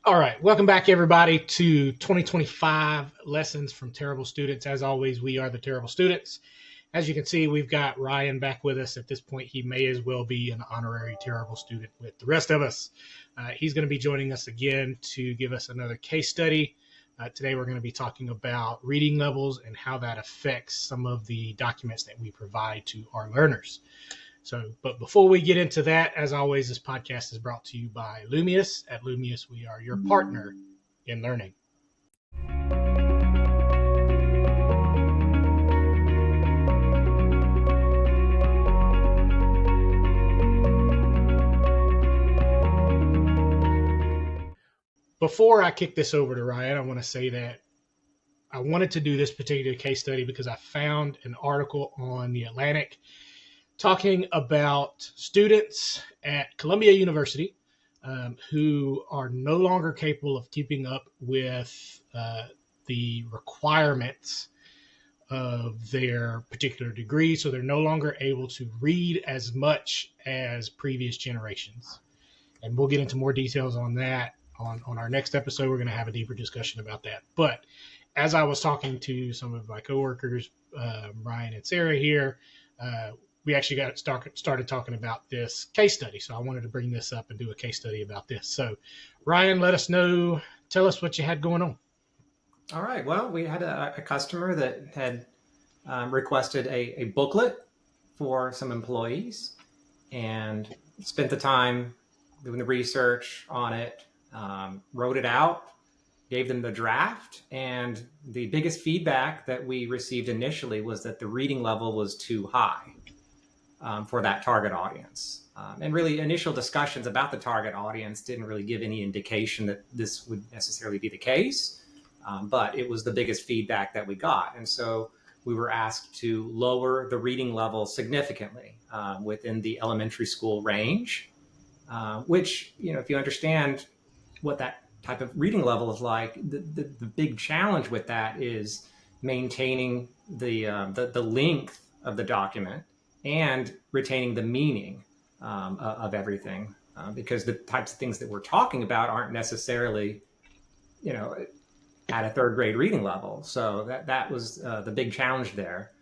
All right, welcome back, everybody, to 2025 Lessons from Terrible Students. As always, we are the Terrible Students. As you can see, we've got Ryan back with us. At this point, he may as well be an honorary Terrible Student with the rest of us. He's going to be joining us again to give us another case study. Today, we're going to be talking about reading levels and how that affects some of the documents that we provide to our learners. But before we get into that, as always, this podcast is brought to you by Lumius. At Lumius, we are your partner in learning. Before I kick this over to Ryan, I want to say that I wanted to do this particular case study because I found an article on The Atlantic talking about students at Columbia University who are no longer capable of keeping up with the requirements of their particular degree. So they're no longer able to read as much as previous generations. And we'll get into more details on that on our next episode. We're going to have a deeper discussion about that. But as I was talking to some of my coworkers, Ryan and Sarah here, we actually got started talking about this case study. So I wanted to bring this up and do a case study about this. So Ryan, tell us what you had going on. All right. Well, we had a customer that had requested a booklet for some employees and spent the time doing the research on it, wrote it out, gave them the draft. And the biggest feedback that we received initially was that the reading level was too high for that target audience. And really initial discussions about the target audience didn't really give any indication that this would necessarily be the case. But it was the biggest feedback that we got. And so we were asked to lower the reading level significantly within the elementary school range, which, if you understand what that type of reading level is like, the big challenge with that is maintaining the length of the document and retaining the meaning of everything, because the types of things that we're talking about aren't necessarily, at a third grade reading level. So that was the big challenge there.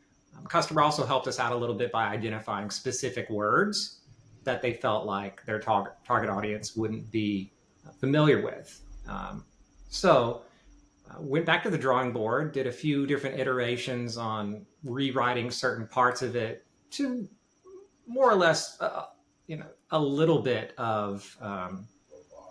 Customer also helped us out a little bit by identifying specific words that they felt like their target audience wouldn't be familiar with. So went back to the drawing board, did a few different iterations on rewriting certain parts of it to more or less, a little bit of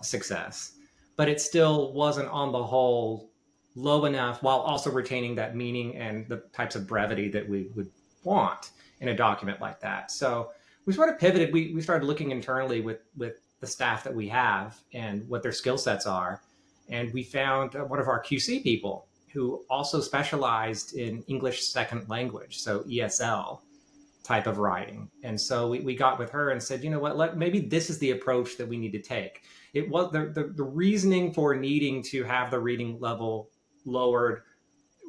success, but it still wasn't on the whole low enough while also retaining that meaning and the types of brevity that we would want in a document like that. So we sort of pivoted. We started looking internally with the staff that we have and what their skill sets are. And we found one of our QC people who also specialized in English second language, so ESL type of writing. And so we got with her and said, you know what, maybe this is the approach that we need to take. It was the reasoning for needing to have the reading level lowered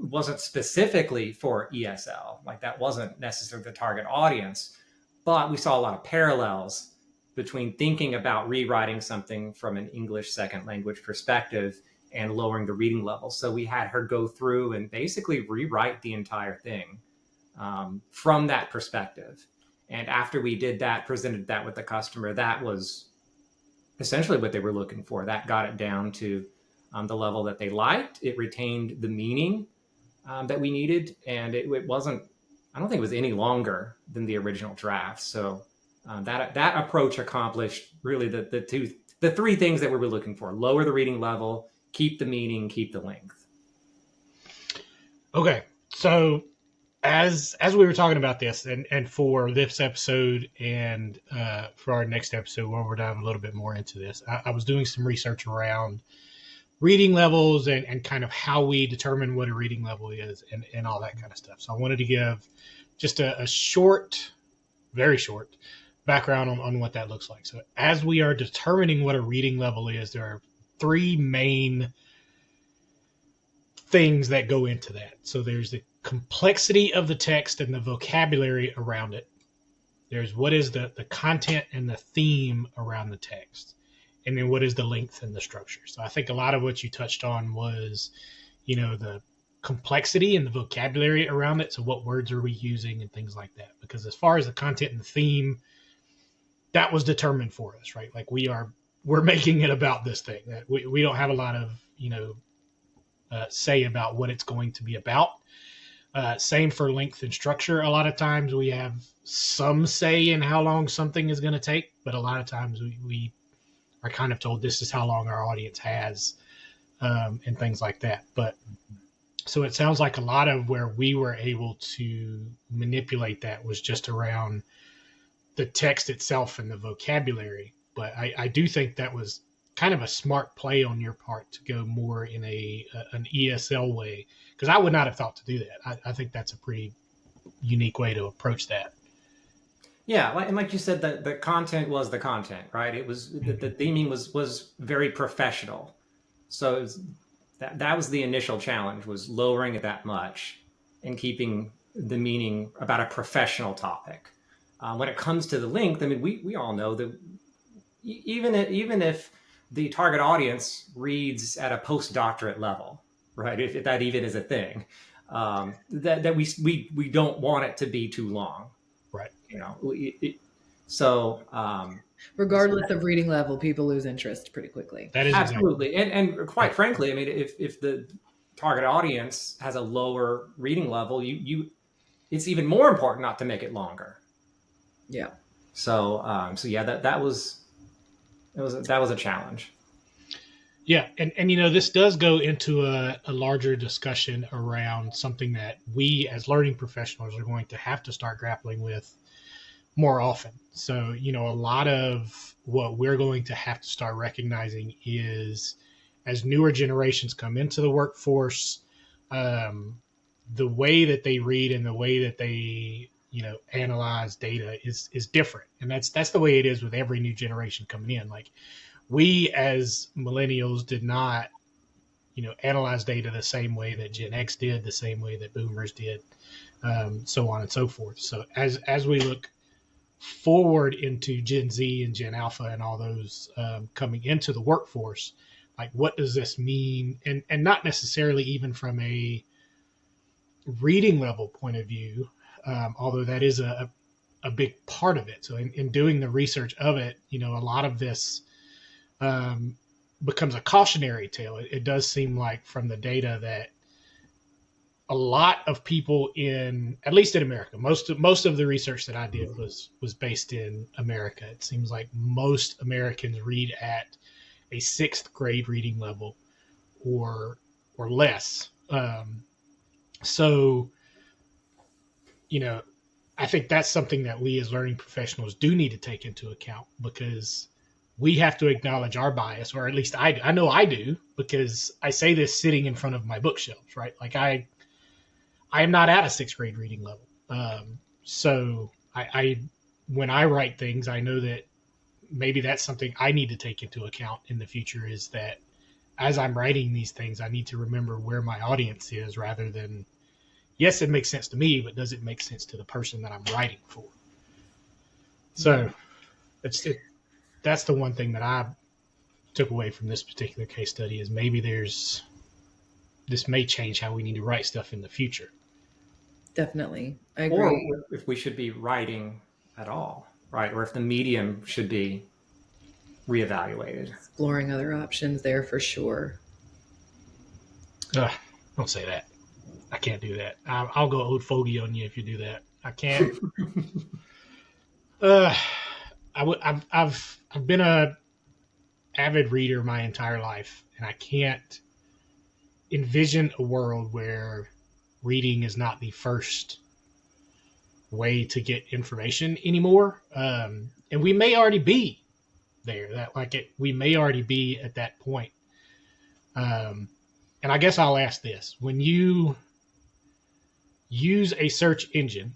wasn't specifically for ESL, like that wasn't necessarily the target audience, but we saw a lot of parallels between thinking about rewriting something from an English second language perspective and lowering the reading level. So we had her go through and basically rewrite the entire thing from that perspective. And after we did that, presented that with the customer, that was essentially what they were looking for. That got it down to the level that they liked. It retained the meaning that we needed. And it wasn't, I don't think it was any longer than the original draft. So that approach accomplished really the three things that we were looking for: lower the reading level, keep the meaning, keep the length. Okay. So as we were talking about this and for this episode and for our next episode, where we're diving a little bit more into this, I was doing some research around reading levels and kind of how we determine what a reading level is and all that kind of stuff. So I wanted to give just a short, very short background on what that looks like. So as we are determining what a reading level is, there are three main things that go into that. So there's the complexity of the text and the vocabulary around it. There's what is the content and the theme around the text. and then what is the length and the structure. So I think a lot of what you touched on was, the complexity and the vocabulary around it. So what words are we using and things like that? Because as far as the content and the theme, that was determined for us, right? Like we're making it about this thing. That we don't have a lot of, say about what it's going to be about. Same for length and structure. A lot of times we have some say in how long something is going to take, but a lot of times we are kind of told this is how long our audience has, and things like that. But so it sounds like a lot of where we were able to manipulate that was just around the text itself and the vocabulary. But I do think that was kind of a smart play on your part to go more in an ESL way, because I would not have thought to do that. I think that's a pretty unique way to approach that. Yeah, and like you said, the content was the content, right? It was the theming was very professional. So that was the initial challenge, was lowering it that much and keeping the meaning about a professional topic. When it comes to the length, I mean, we all know that even if the target audience reads at a postdoctorate level, right? If that even is a thing, that we don't want it to be too long, right? Regardless of reading level, people lose interest pretty quickly. That is absolutely, and quite frankly, I mean, if the target audience has a lower reading level, it's even more important not to make it longer. Yeah. So yeah, that was a challenge. Yeah, and this does go into a larger discussion around something that we as learning professionals are going to have to start grappling with more often. So, a lot of what we're going to have to start recognizing is, as newer generations come into the workforce, the way that they read and the way that they analyze data is different. And that's the way it is with every new generation coming in. Like, we as millennials did not, analyze data the same way that Gen X did, the same way that boomers did, so on and so forth. So as we look forward into Gen Z and Gen Alpha and all those coming into the workforce, like, what does this mean? And not necessarily even from a reading level point of view, although that is a big part of it. So in doing the research of it, a lot of this becomes a cautionary tale. It does seem like from the data that a lot of people at least in America, most of the research that I did was based in America. It seems like most Americans read at a 6th grade reading level or less. So, I think that's something that we as learning professionals do need to take into account, because we have to acknowledge our bias, or at least I know I do, because I say this sitting in front of my bookshelves, right? Like, I am not at a 6th grade reading level. So when I write things, I know that maybe that's something I need to take into account in the future, is that as I'm writing these things, I need to remember where my audience is, rather than, yes, it makes sense to me, but does it make sense to the person that I'm writing for? So that's the one thing that I took away from this particular case study, is maybe this may change how we need to write stuff in the future. Definitely. I agree. Or if we should be writing at all, right? Or if the medium should be reevaluated. Exploring other options there for sure. Don't say that. I can't do that. I'll go old fogey on you if you do that. I can't. I've been a avid reader my entire life, and I can't envision a world where reading is not the first way to get information anymore. And we may already be there. We may already be at that point. And I guess I'll ask this: when you use a search engine,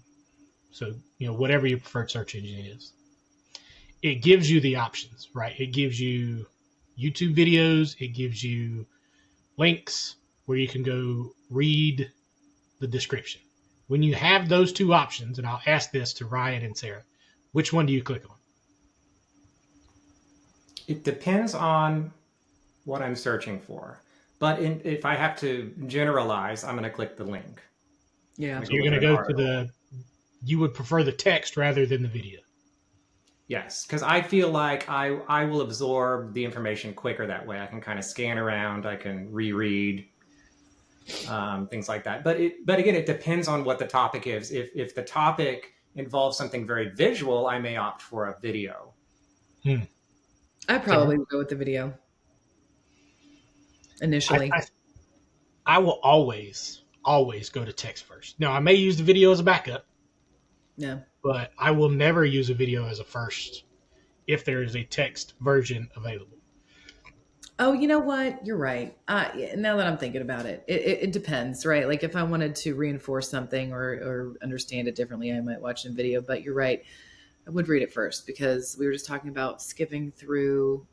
so whatever your preferred search engine is, it gives you the options, right? It gives you YouTube videos, it gives you links where you can go read the description. When you have those two options, and I'll ask this to Ryan and Sarah, which one do you click on? It depends on what I'm searching for. But if I have to generalize, I'm going to click the link. Yeah. So you're going to go to you would prefer the text rather than the video. Yes, because I feel like I will absorb the information quicker that way. I can kind of scan around, I can reread, things like that. But again, it depends on what the topic is. If the topic involves something very visual, I may opt for a video. I probably would go with the video initially. I will always go to text first. Now, I may use the video as a backup. Yeah. But I will never use a video as a first if there is a text version available. Oh, you know what? You're right. Now that I'm thinking about it, it depends, right? Like if I wanted to reinforce something or understand it differently, I might watch a video. But you're right. I would read it first because we were just talking about skipping through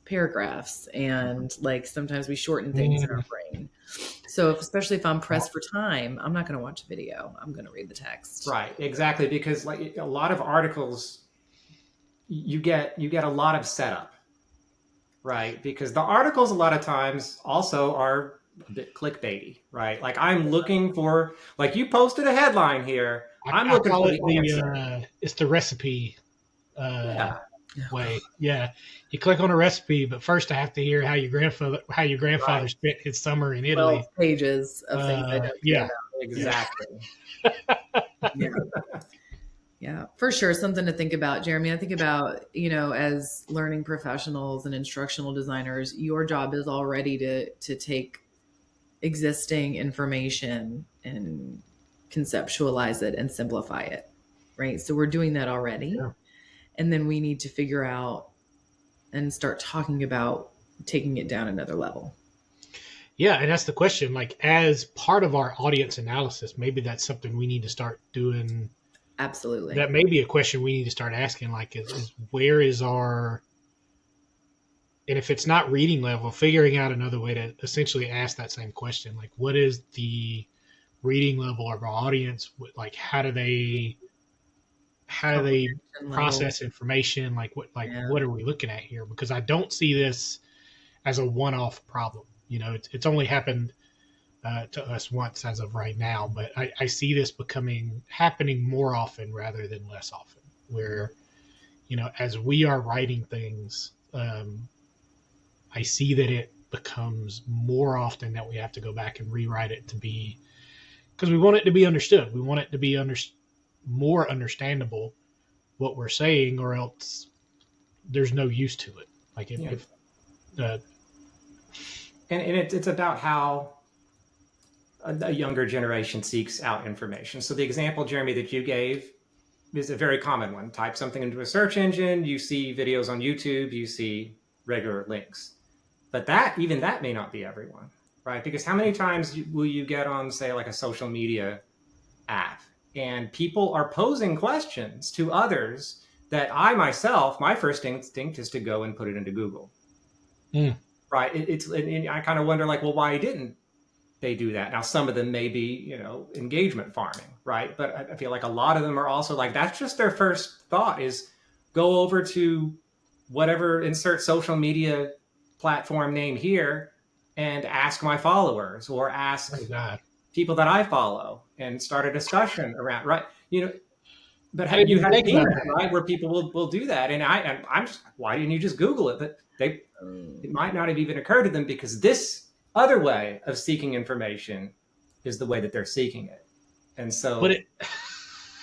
paragraphs, and like sometimes we shorten things in our brain. So especially if I'm pressed for time, I'm not going to watch a video. I'm going to read the text. Right, exactly, because like a lot of articles, you get a lot of setup, right? Because the articles a lot of times also are a bit clickbaity, right? Like I'm looking for, like you posted a headline here. I'm looking for the answer. It's the recipe way. Yeah, you click on a recipe, but first I have to hear how your grandfather spent his summer in Italy. 12 pages of things I don't care about. Exactly. Yeah, for sure. Something to think about, Jeremy. I think about, as learning professionals and instructional designers, your job is already to take existing information and conceptualize it and simplify it, right? So we're doing that already. Yeah. And then we need to figure out and start talking about taking it down another level. Yeah, and that's the question. Like, as part of our audience analysis, maybe that's something we need to start doing. Absolutely. That may be a question we need to start asking, like, is where is our... And if it's not reading level, figuring out another way to essentially ask that same question. Like, what is the reading level of our audience? Like, how do they process information? Like, what are we looking at here? Because I don't see this as a one-off problem. It's only happened to us once as of right now, but I see this happening more often rather than less often, where, as we are writing things, I see that it becomes more often that we have to go back and rewrite it because we want it to be understood. We want it to be more understandable what we're saying, or else there's no use to it. Like it's about how a younger generation seeks out information. So the example, Jeremy, that you gave is a very common one. Type something into a search engine, you see videos on YouTube, you see regular links. But that may not be everyone, right? Because how many times will you get on, say, like a social media app, and people are posing questions to others that I myself, my first instinct is to go and put it into Google. Right. I kind of wonder, like, well, why didn't they do that? Now, some of them may be, engagement farming, right? But I feel like a lot of them are also like, that's just their first thought is go over to whatever, insert social media platform name here and ask my followers or ask people that I follow and start a discussion around, right? But you have seen that, right? Where people will do that. And I'm just, why didn't you just Google it? But it might not have even occurred to them, because this other way of seeking information is the way that they're seeking it. And so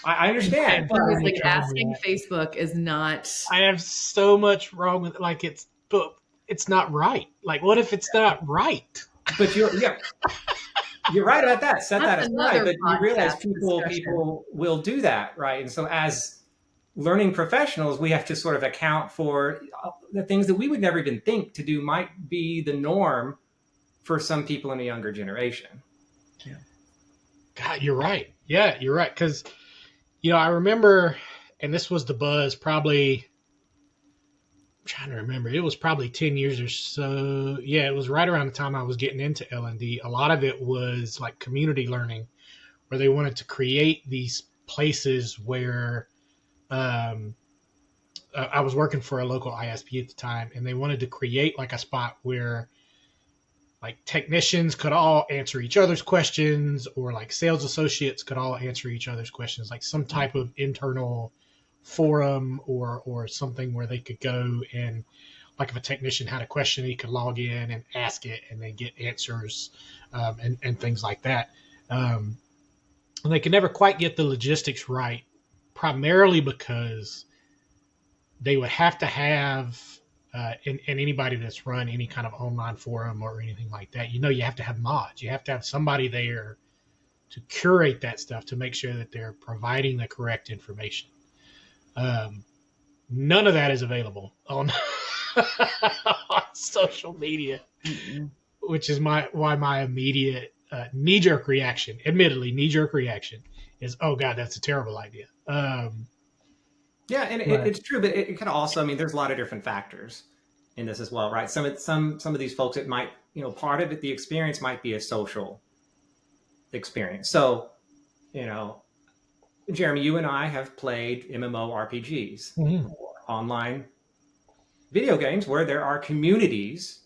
I understand. But it's like asking Facebook is not... I have so much wrong with it. Like, it's not right. Like, what if it's not right? But you're right about that. Set that aside. But you realize people will do that, right? And so as learning professionals, we have to sort of account for the things that we would never even think to do might be the norm for some people in a younger generation. Yeah. God, you're right. Yeah, you're right. Because, I remember, and this was the buzz probably, I'm trying to remember, it was probably 10 years or so. Yeah, it was right around the time I was getting into L&D. A lot of it was like community learning, where they wanted to create these places where I was working for a local ISP at the time, and they wanted to create like a spot where like technicians could all answer each other's questions, or like sales associates could all answer each other's questions, like some type of internal forum or something where they could go and, like, if a technician had a question, he could log in and ask it and then get answers, and things like that. And they could never quite get the logistics right, primarily because they would have to have, and anybody that's run any kind of online forum or anything like that, you have to have mods. You have to have somebody there to curate that stuff to make sure that they're providing the correct information. None of that is available on, on social media, which is why my immediate knee-jerk reaction, is, oh God, that's a terrible idea. Yeah, and it's true, but it kind of also, I mean, there's a lot of different factors in this as well, right? Some of these folks, it might, part of it, the experience might be a social experience. So, Jeremy, you and I have played MMORPGs, online video games where there are communities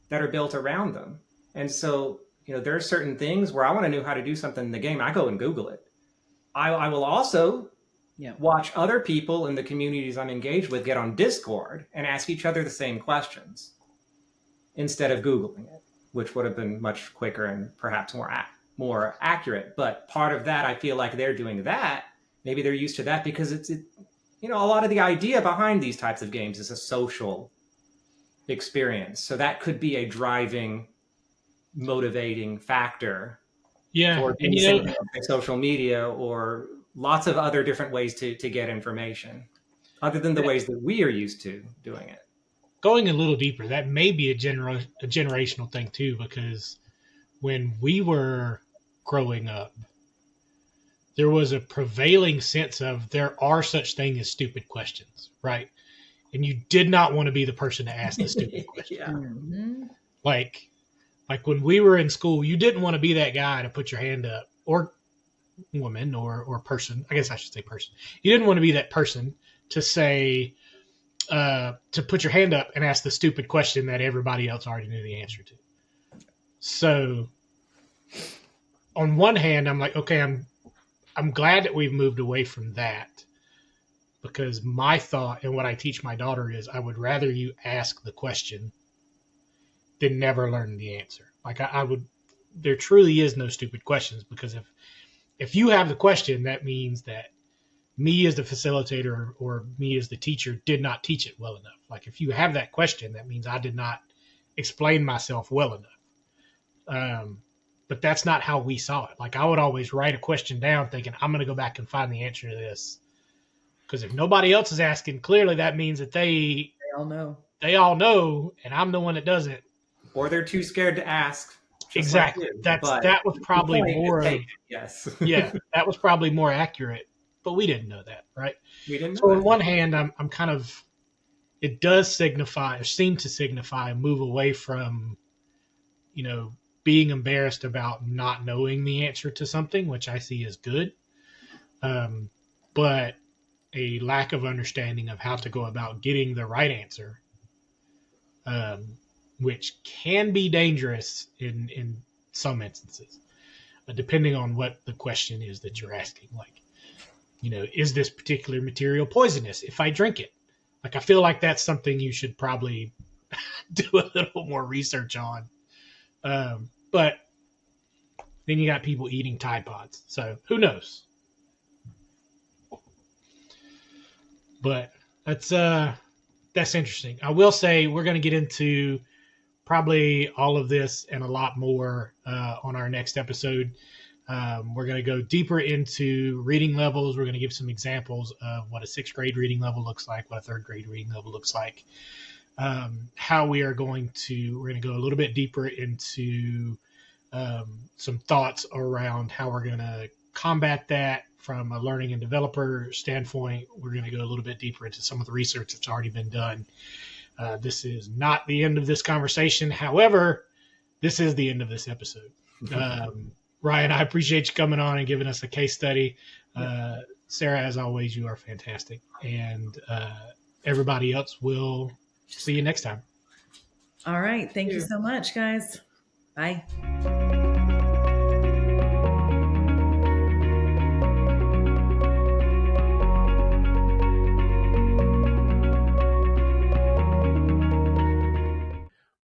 that are built around them. And so, there are certain things where I want to know how to do something in the game. I go and Google it. I will also watch other people in the communities I'm engaged with get on Discord and ask each other the same questions instead of Googling it, which would have been much quicker and perhaps more accurate. But part of that, I feel like they're doing that. Maybe they're used to that because it's a lot of the idea behind these types of games is a social experience. So that could be a driving, motivating factor. Yeah. For and, social media or lots of other different ways to get information other than the ways that we are used to doing it. Going a little deeper, that may be a generational thing too, because when we were growing up, there was a prevailing sense of there are such things as stupid questions, right? And you did not want to be the person to ask the stupid question. Yeah. Mm-hmm. Like when we were in school, you didn't want to be that guy to put your hand up, or woman or person. I guess I should say person. You didn't want to be that person to say, to put your hand up and ask the stupid question that everybody else already knew the answer to. So on one hand, I'm like, okay, I'm glad that we've moved away from that, because my thought and what I teach my daughter is I would rather you ask the question than never learn the answer. Like there truly is no stupid questions, because if you have the question, that means that me as the facilitator or me as the teacher did not teach it well enough. Like if you have that question, that means I did not explain myself well enough. But that's not how we saw it. Like I would always write a question down thinking, I'm going to go back and find the answer to this. Because if nobody else is asking, clearly that means that they all know. They all know, and I'm the one that doesn't. Or they're too scared to ask. Exactly. Like that was probably more. Yes. Yeah, that was probably more accurate, but we didn't know that, right? We didn't. So on one hand, I'm kind of. It does signify, or seem to signify, a move away from, being embarrassed about not knowing the answer to something, which I see as good, but a lack of understanding of how to go about getting the right answer, which can be dangerous in some instances, depending on what the question is that you're asking. Like, is this particular material poisonous if I drink it? Like, I feel like that's something you should probably do a little more research on. But then you got people eating Tide Pods, so who knows? But that's interesting. I will say we're going to get into probably all of this and a lot more on our next episode. We're going to go deeper into reading levels. We're going to give some examples of what a 6th grade reading level looks like, what a 3rd grade reading level looks like. How we're going to go a little bit deeper into some thoughts around how we're going to combat that from a learning and developer standpoint. We're going to go a little bit deeper into some of the research that's already been done. This is not the end of this conversation. However, this is the end of this episode. Ryan, I appreciate you coming on and giving us a case study. Sarah, as always, you are fantastic. And everybody else, we'll see you next time. All right. Thank you so much, guys. Bye.